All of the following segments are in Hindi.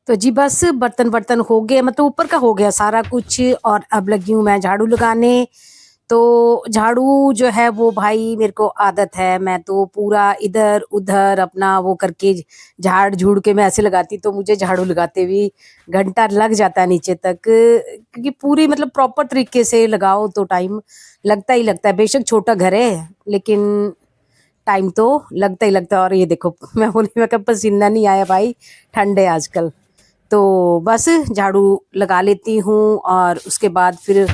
तो जी बस बर्तन वर्तन हो गए, मतलब ऊपर का हो गया सारा कुछ और अब लगी हूँ मैं झाड़ू लगाने। तो झाड़ू जो है वो भाई मेरे को आदत है, मैं तो पूरा इधर उधर अपना वो करके झाड़ झूड़ के मैं ऐसे लगाती, तो मुझे झाड़ू लगाते भी घंटा लग जाता है नीचे तक, क्योंकि पूरी मतलब प्रॉपर तरीके से लगाओ तो टाइम लगता ही लगता है। बेशक छोटा घर है लेकिन टाइम तो लगता ही लगता है। और ये देखो मैं बोली मैं कब पसीना नहीं आया भाई, ठंड है आजकल। तो बस झाड़ू लगा लेती हूँ और उसके बाद फिर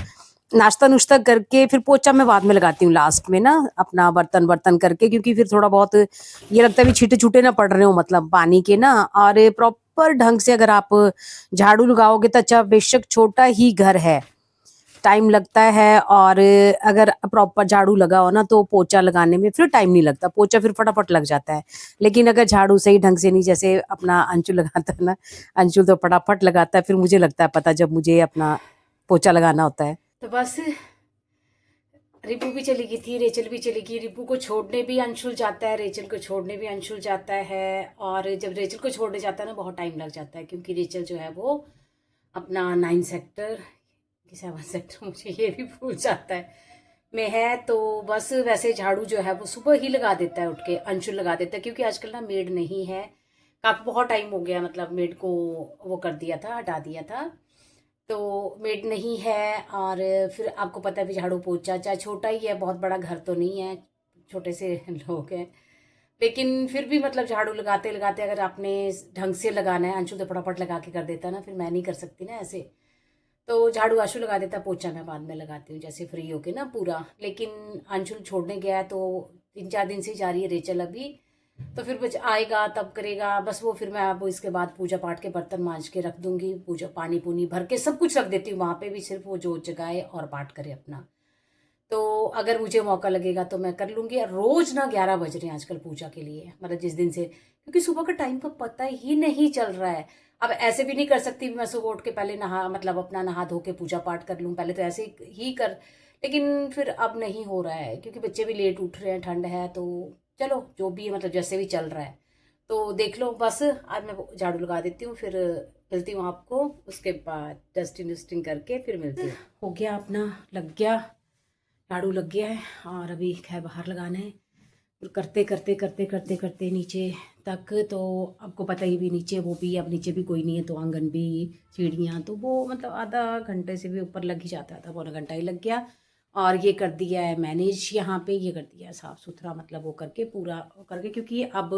नाश्ता नुश्ता करके फिर पोछा मैं बाद में लगाती हूँ लास्ट में ना, अपना बर्तन वर्तन करके, क्योंकि फिर थोड़ा बहुत ये लगता है भी छींटे छूटे ना पड़ रहे हो मतलब पानी के ना। और प्रॉपर ढंग से अगर आप झाड़ू लगाओगे तो अच्छा, बेशक छोटा ही घर है टाइम लगता है, और अगर प्रॉपर झाड़ू लगा हो ना तो पोछा लगाने में फिर टाइम नहीं लगता, पोछा फिर फटाफट लग जाता है। लेकिन अगर झाड़ू सही ढंग से नहीं, जैसे अपना अंशुल लगाता है ना, अंशुल तो फटाफट लगाता है, फिर मुझे लगता है पता जब मुझे अपना पोछा लगाना होता है। तो बस रिपू भी चली गई थी, रेचल भी चली गई। रिपू को छोड़ने भी अंशुल जाता है, रेचल को छोड़ने भी अंशुल जाता है। और जब रेचल को छोड़ने जाता है ना बहुत टाइम लग जाता है, क्योंकि रेचल जो है वो अपना 9 सेक्टर कि 7 सेक्टर, मुझे ये भी भूल जाता है, में है। तो बस वैसे झाड़ू जो है वो सुबह ही लगा देता है, उठ के अंशुल लगा देता है, क्योंकि आजकल ना मेड नहीं है। काफ़ी बहुत टाइम हो गया, मतलब मेड को वो कर दिया था, हटा दिया था। तो मेड नहीं है। और फिर आपको पता है भी झाड़ू पोछा चाहे छोटा ही है, बहुत बड़ा घर तो नहीं है, छोटे से लोग हैं। लेकिन फिर भी मतलब झाड़ू लगाते लगाते अगर आपने ढंग से लगाना है, अंशुल तो फटाफट लगा के कर देता है ना, फिर मैं नहीं कर सकती ना ऐसे। तो झाड़ू आशु लगा देता, पोछा मैं बाद में लगाती हूँ जैसे फ्री होके ना पूरा। लेकिन अंशुल छोड़ने गया है तो 3-4 दिन से ही जा रही है रेचल अभी। तो फिर बच आएगा तब करेगा बस वो, फिर मैं अब इसके बाद पूजा पाठ के बर्तन मांज के रख दूंगी, पूजा पानी पूनी भर के सब कुछ रख देती हूँ वहाँ पे भी, सिर्फ वो जो जगाए और पाठ करे अपना। तो अगर मुझे मौका लगेगा तो मैं कर लूंगी। और रोज ना 11 बज रहे हैं आजकल पूजा के लिए, मतलब जिस दिन से, क्योंकि सुबह का टाइम का पता ही नहीं चल रहा है। अब ऐसे भी नहीं कर सकती मैं सुबह उठ के पहले नहा, मतलब अपना नहा धो के पूजा पाठ कर लूँ, पहले तो ऐसे ही कर। लेकिन फिर अब नहीं हो रहा है, क्योंकि बच्चे भी लेट उठ रहे हैं, ठंड है। तो चलो जो भी है, मतलब जैसे भी चल रहा है। तो देख लो, बस आज मैं झाड़ू लगा देती हूँ, फिर मिलती हूँ आपको उसके बाद, डस्टिंग वस्टिंग करके फिर मिलती हूँ। हो गया अपना, लग गया झाड़ू, लग गया है। और अभी खैर बाहर लगाना है, फिर करते करते करते करते करते नीचे तक। तो आपको पता ही भी नीचे वो भी, अब नीचे भी कोई नहीं है तो आंगन भी, सीढ़ियाँ, तो वो मतलब आधा घंटे से भी ऊपर लग ही जाता था, पौना घंटा ही लग गया। और ये कर दिया है मैनेज यहाँ पे, ये कर दिया है साफ़ सुथरा, मतलब वो करके पूरा करके, क्योंकि अब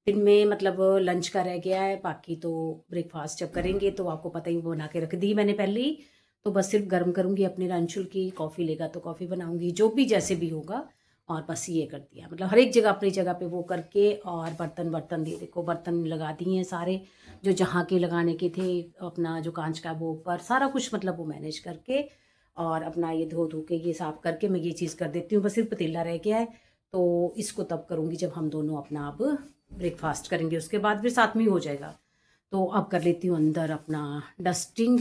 दिन में मतलब लंच का रह गया है, बाकी तो ब्रेकफास्ट जब करेंगे तो आपको पता ही, वो बना के रख दी मैंने पहले ही। तो बस सिर्फ गर्म करूँगी अपने अंशुल की, कॉफ़ी लेगा तो कॉफ़ी बनाऊँगी, जो भी जैसे भी होगा। और बस ये कर दिया, मतलब हर एक जगह अपनी जगह पे वो करके। और बर्तन बर्तन दिए, देखो बर्तन लगा दिए हैं सारे, जो जहाँ के लगाने के थे, अपना जो कांच का वो ऊपर सारा कुछ, मतलब वो मैनेज करके। और अपना ये धो धो के ये साफ़ करके मैं ये चीज़ कर देती हूँ। बस सिर्फ पतीला रह गया है, तो इसको तब करूँगी जब हम दोनों अपना अब ब्रेकफास्ट करेंगे, उसके बाद फिर साथ में ही हो जाएगा। तो अब कर लेती हूँ अंदर अपना डस्टिंग।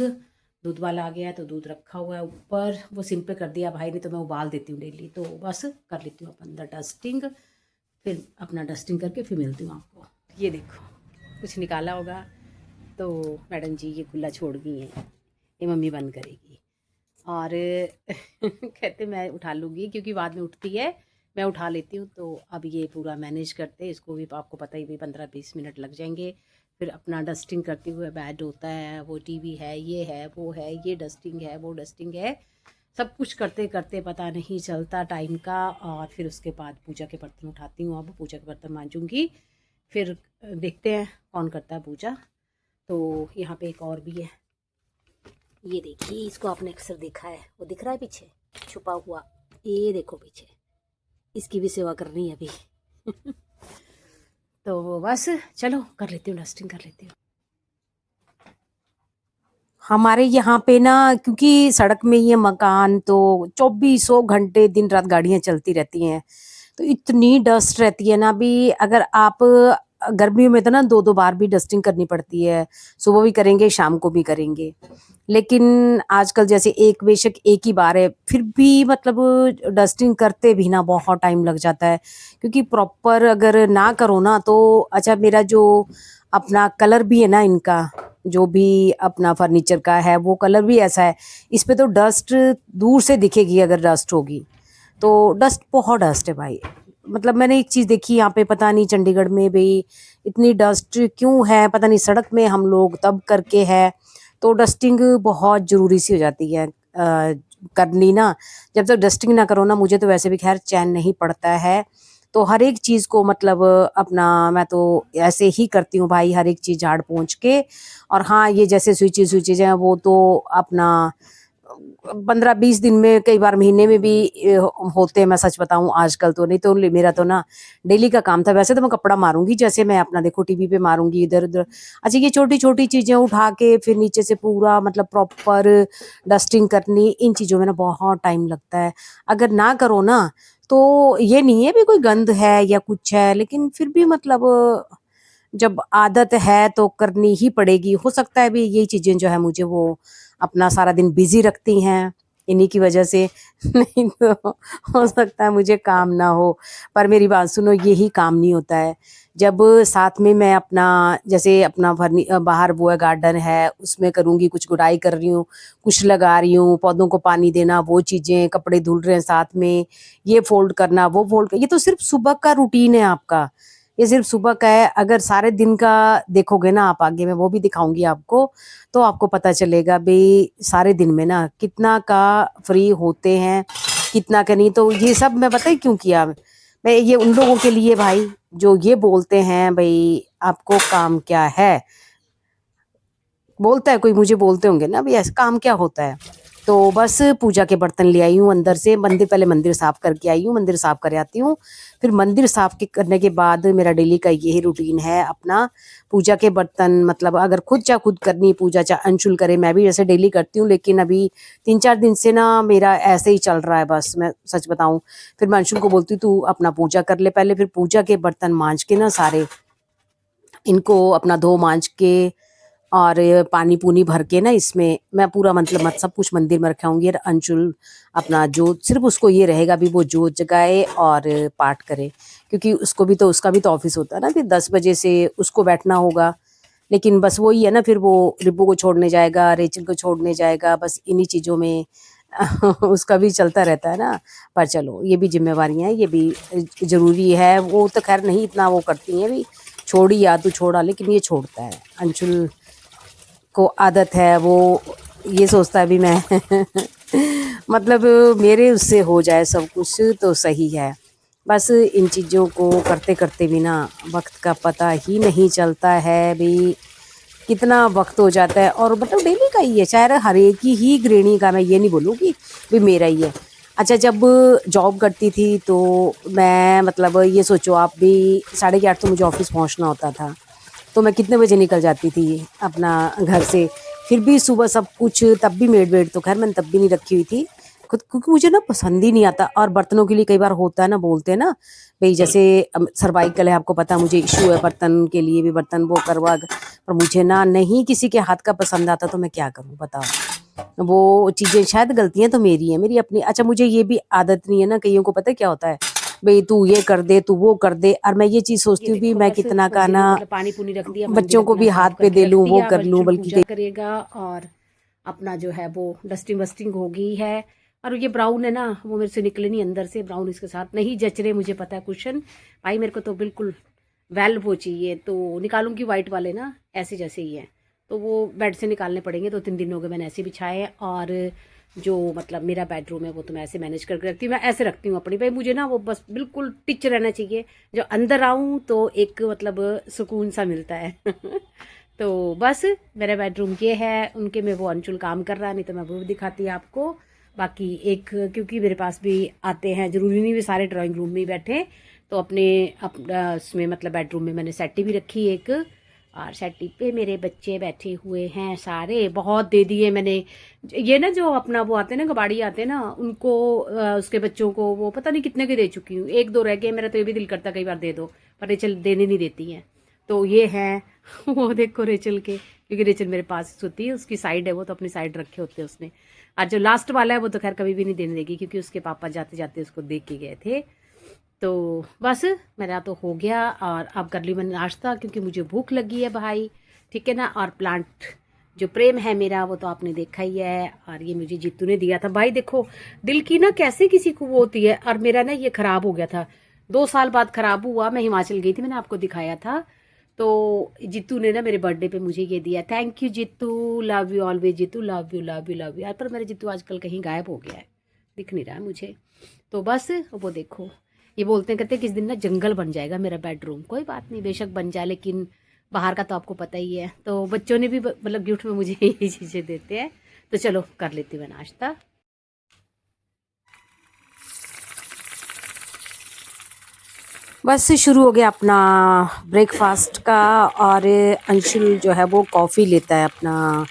दूध वाला आ गया है तो दूध रखा हुआ है ऊपर, वो सिम पे कर दिया भाई ने, तो मैं उबाल देती हूँ डेली। तो बस कर लेती हूँ अब अंदर डस्टिंग, फिर अपना डस्टिंग करके फिर मिलती हूँ आपको। ये देखो कुछ निकाला होगा, तो मैडम जी ये खुला छोड़ गई हैं, ये मम्मी बंद करेगी। और कहते मैं उठा लूँगी, क्योंकि बाद में उठती है, मैं उठा लेती हूँ। तो अब ये पूरा मैनेज करते, इसको भी आपको पता ही भी 15-20 मिनट लग जाएंगे। फिर अपना डस्टिंग करते हुए, बेड होता है, वो टीवी है, ये है, वो है, ये डस्टिंग है, वो डस्टिंग है, सब कुछ करते करते पता नहीं चलता टाइम का। और फिर उसके बाद पूजा के बर्तन उठाती हूँ, अब पूजा के बर्तन मांजूँगी। फिर देखते हैं कौन करता है पूजा। तो यहाँ पे एक और भी है, ये देखिए, इसको आपने अक्सर देखा है, वो दिख रहा है पीछे छुपा हुआ, ये देखो पीछे, इसकी भी सेवा करनी है अभी। तो बस चलो कर लेती हूँ, डस्टिंग कर लेती हूँ। हमारे यहाँ पे ना, क्योंकि सड़क में ये मकान, तो 2400 घंटे दिन रात गाड़ियाँ चलती रहती हैं, तो इतनी डस्ट रहती है ना। अभी अगर आप गर्मियों में तो ना 2-2 बार भी डस्टिंग करनी पड़ती है, सुबह भी करेंगे शाम को भी करेंगे। लेकिन आजकल जैसे एक, बेशक एक ही बार है, फिर भी मतलब डस्टिंग करते भी ना बहुत टाइम लग जाता है, क्योंकि प्रॉपर अगर ना करो ना तो अच्छा, मेरा जो अपना कलर भी है ना इनका, जो भी अपना फर्नीचर का है वो कलर भी ऐसा है, इस पे तो डस्ट दूर से दिखेगी अगर डस्ट होगी, तो डस्ट बहुत डस्ट है भाई। मतलब मैंने एक चीज़ देखी यहाँ पे, पता नहीं चंडीगढ़ में भी इतनी डस्ट क्यों है, पता नहीं सड़क में हम लोग तब करके है, तो डस्टिंग बहुत ज़रूरी सी हो जाती है करनी ना। जब तक डस्टिंग ना करो ना, मुझे तो वैसे भी खैर चैन नहीं पड़ता है। तो हर एक चीज़ को मतलब अपना मैं तो ऐसे ही करती हूँ भाई, हर एक चीज़ झाड़ पोंछ के। और हाँ, ये जैसे स्विचेज़ हैं वो तो अपना 15-20 दिन में, कई बार महीने में भी होते हैं, मैं सच बताऊँ आजकल तो नहीं तो मेरा तो ना डेली का काम था। वैसे तो मैं कपड़ा मारूँगी, जैसे मैं अपना देखो टीवी पे मारूँगी इधर-उधर। अच्छा, ये छोटी-छोटी चीज़ें उठा के फिर नीचे से पूरा मतलब प्रॉपर डस्टिंग करनी, इन चीज़ों में ना बहुत टाइम लगता है। अगर ना करो ना, तो ये नहीं है भी कोई गंद है या कुछ है, लेकिन फिर भी मतलब जब आदत है तो करनी ही पड़ेगी। हो सकता है भी यही चीज़ें जो है मुझे वो अपना सारा दिन बिज़ी रखती हैं, इन्हीं की वजह से। नहीं तो हो सकता है मुझे काम ना हो। पर मेरी बात सुनो, यही काम नहीं होता है। जब साथ में मैं अपना जैसे अपना बाहर वो है गार्डन है, उसमें करूँगी, कुछ गुड़ाई कर रही हूँ, कुछ लगा रही हूँ, पौधों को पानी देना, वो चीज़ें, कपड़े धुल रहे हैं साथ में, ये फ़ोल्ड करना, वो फ़ोल्ड ये तो सिर्फ़ सुबह का रूटीन है आपका। ये सिर्फ़ सुबह का है, अगर सारे दिन का देखोगे ना आप, आगे मैं वो भी दिखाऊँगी आपको, तो आपको पता चलेगा भई सारे दिन में ना कितना का फ्री होते हैं, कितना का नहीं। तो ये सब मैं पता है क्यों किया? मैं ये उन लोगों के लिए भाई, जो ये बोलते हैं भई आपको काम क्या है? बोलता है कोई, मुझे बोलते होंगे ना भई ऐसा काम क्या होता है? तो बस पूजा के बर्तन ले आई हूँ अंदर से, पहले मंदिर साफ करके आई हूँ, मंदिर साफ कर आती हूँ। फिर मंदिर साफ करने के बाद मेरा डेली का यही रूटीन है अपना, पूजा के बर्तन मतलब अगर खुद करनी पूजा, चाहे अंशुल करे, मैं भी जैसे डेली करती हूँ, लेकिन अभी 3-4 दिन से ना मेरा ऐसे ही चल रहा है बस, मैं सच बताऊँ। फिर मैं अंशुल को बोलती हूँ तू अपना पूजा कर ले पहले, फिर पूजा के बर्तन माँज के ना सारे, इनको अपना धो माँज के और पानी-पूनी भर के ना इसमें मैं पूरा मतलब मत सब कुछ मंदिर में रखाऊँगी, और अंशुल अपना जोत, सिर्फ़ उसको ये रहेगा भी वो जोत जगाए और पाठ करे। क्योंकि उसको भी तो, उसका भी तो ऑफ़िस होता है ना, फिर 10 बजे से उसको बैठना होगा। लेकिन बस वही है ना, फिर वो रिब्बू को छोड़ने जाएगा, रेचल को छोड़ने जाएगा, बस इन्हीं चीज़ों में उसका भी चलता रहता है ना। पर चलो ये भी ज़िम्मेवारियाँ हैं, ये भी ज़रूरी है। वो तो ख़ैर नहीं इतना वो करती हैं भी, छोड़ी या तू छोड़ा, लेकिन ये छोड़ता है। अंशुल को आदत है, वो ये सोचता है भी मैं मतलब मेरे उससे हो जाए सब कुछ तो सही है। बस इन चीज़ों को करते-करते भी ना वक़्त का पता ही नहीं चलता है भई, कितना वक़्त हो जाता है। और मतलब डेली का ही है, चाहे हर एक ही गृहिणी का, मैं ये नहीं बोलूँगी भई मेरा ही है। अच्छा, जब जॉब करती थी तो मैं मतलब ये सोचो आप भी, 8:30 तो मुझे ऑफ़िस पहुँचना होता था। तो मैं कितने बजे निकल जाती थी अपना घर से। फिर भी सुबह सब कुछ, तब भी मेड-वेड तो ख़ैर मैंने तब भी नहीं रखी हुई थी खुद, क्योंकि मुझे ना पसंद ही नहीं आता। और बर्तनों के लिए कई बार होता है ना, बोलते हैं ना भई जैसे सर्वाइकल है, आपको पता है मुझे इश्यू है बर्तन के लिए भी, बर्तन वो करवा, पर मुझे ना नहीं किसी के हाथ का पसंद आता, तो मैं क्या करूँ बताओ? वो चीज़ें शायद गलतियाँ तो मेरी हैं, मेरी अपनी। अच्छा, मुझे ये भी आदत नहीं है ना, कइयों को पता है क्या होता है? भई तू ये कर दे, तू वो कर दे, और मैं ये चीज़ ये सोचती हूँ कि देखो मैं बस कितना का मंदिर ना में मतलब पानी पुनी रख दिया, मंदिर बच्चों को अपना भी हाथ साफ पे करके दे रख लूँ, वो दिया। अब कर लूँ, अंशुल बल्कि पूजा करेगा और अपना जो है वो डस्टिंग वस्टिंग हो गई है। और ये ब्राउन है ना, वो मेरे से निकले नहीं अंदर से, ब्राउन इसके साथ नहीं जच रहे, मुझे पता है कुशन भाई, मेरे को तो बिल्कुल वेल वो चाहिए, तो निकालूंगी वाइट वाले ना, ऐसे जैसे ही है। तो वो बेड से निकालने पड़ेंगे, 2-3 दिन हो गए मैंने ऐसे बिछाए हैं। और जो मतलब मेरा बेडरूम है वो तो मैं ऐसे मैनेज करके रखती हूँ, मैं ऐसे रखती हूँ अपनी, भाई मुझे ना वो बस बिल्कुल टिच रहना चाहिए, जो अंदर आऊँ तो एक मतलब सुकून सा मिलता है तो बस मेरा बेडरूम ये है, उनके में वो अंशुल काम कर रहा है, नहीं तो मैं वो भी दिखाती आपको। बाकी एक, क्योंकि मेरे पास भी आते हैं, ज़रूरी नहीं भी सारे ड्राइंग रूम में ही बैठे, तो अपना उसमें मतलब बेडरूम में मैंने सेटी भी रखी एक, और सेटी पे मेरे बच्चे बैठे हुए हैं सारे, बहुत दे दिए मैंने। ये ना जो अपना वो आते हैं ना, कबाड़ी आते हैं ना, उनको उसके बच्चों को वो पता नहीं कितने के दे चुकी हूँ, 1-2 रह गए, मेरा तो ये भी दिल करता कई बार दे दो, पर रेचल देने नहीं देती हैं। तो ये हैं वो देखो रेचल के, क्योंकि रेचल मेरे पास ही सोती है, उसकी साइड है वो, तो अपनी साइड रखे होते हैं उसने। और जो लास्ट वाला है वो तो खैर कभी भी नहीं देने देगी, क्योंकि उसके पापा जाते जाते उसको देख के गए थे। तो बस मेरा तो हो गया, और अब कर ली मैंने नाश्ता, क्योंकि मुझे भूख लगी है भाई। ठीक है ना। और प्लांट जो प्रेम है मेरा वो तो आपने देखा ही है, और ये मुझे जीतू ने दिया था। भाई देखो दिल की ना कैसे किसी को वो होती है, और मेरा ना ये खराब हो गया था, 2 साल बाद खराब हुआ। मैं हिमाचल गई थी, मैंने आपको दिखाया था, तो जीतू ने ना मेरे बर्थडे पे मुझे ये दिया। Thank you Jitu, love you always Jitu, love you love you love you. यार पर मेरा जीतू आजकल कहीं गायब हो गया है, दिख नहीं रहा है मुझे। तो बस वो देखो, ये बोलते हैं कहते हैं किस दिन ना जंगल बन जाएगा मेरा बेडरूम। कोई बात नहीं, बेशक बन जाए, लेकिन बाहर का तो आपको पता ही है। तो बच्चों ने भी मतलब गिफ्ट में मुझे यही चीज़ें देते हैं। तो चलो कर लेती हूँ मैं नाश्ता। बस शुरू हो गया अपना ब्रेकफास्ट का। और अंशुल जो है वो कॉफ़ी लेता है अपना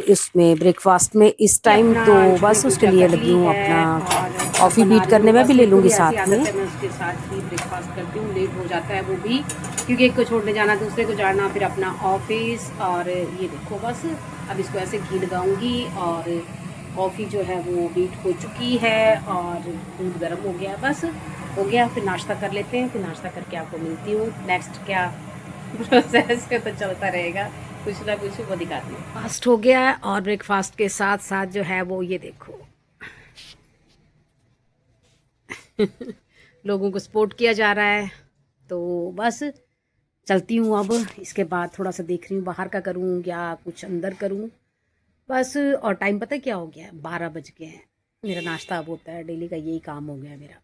इसमें ब्रेकफास्ट में इस ये टाइम, अपना तो अंशु ने बस उसके पूजा लिए कर लगी ली हूँ है अपना और अब कॉफ़ी बना बीट रही हूँ। करने में बस भी ले मेरे को लूँगी भी ऐसी साथ आदत में। है, मैं उसके साथ ही ब्रेकफास्ट करती हूँ। लेट हो जाता है वो भी, क्योंकि एक को छोड़ने जाना, दूसरे को जाना, फिर अपना ऑफिस। और ये देखो बस अब इसको ऐसे घी लगाऊंगी, और कॉफ़ी जो है वो बीट हो चुकी है, और दूध गर्म हो गया। बस हो गया, फिर नाश्ता कर लेते हैं। फिर नाश्ता करके आपको मिलती हूँ नेक्स्ट क्या प्रोसेस है, तो चलता रहेगा कुछ ना कुछ, वो दिखाती हूँ। फास्ट हो गया है, और ब्रेकफास्ट के साथ साथ जो है वो ये देखो लोगों को सपोर्ट किया जा रहा है। तो बस चलती हूँ अब। इसके बाद थोड़ा सा देख रही हूँ बाहर का करूँ या कुछ अंदर करूँ बस। और टाइम पता है क्या हो गया है, 12 बज गए हैं। मेरा नाश्ता अब होता है, डेली का यही काम हो गया है मेरा।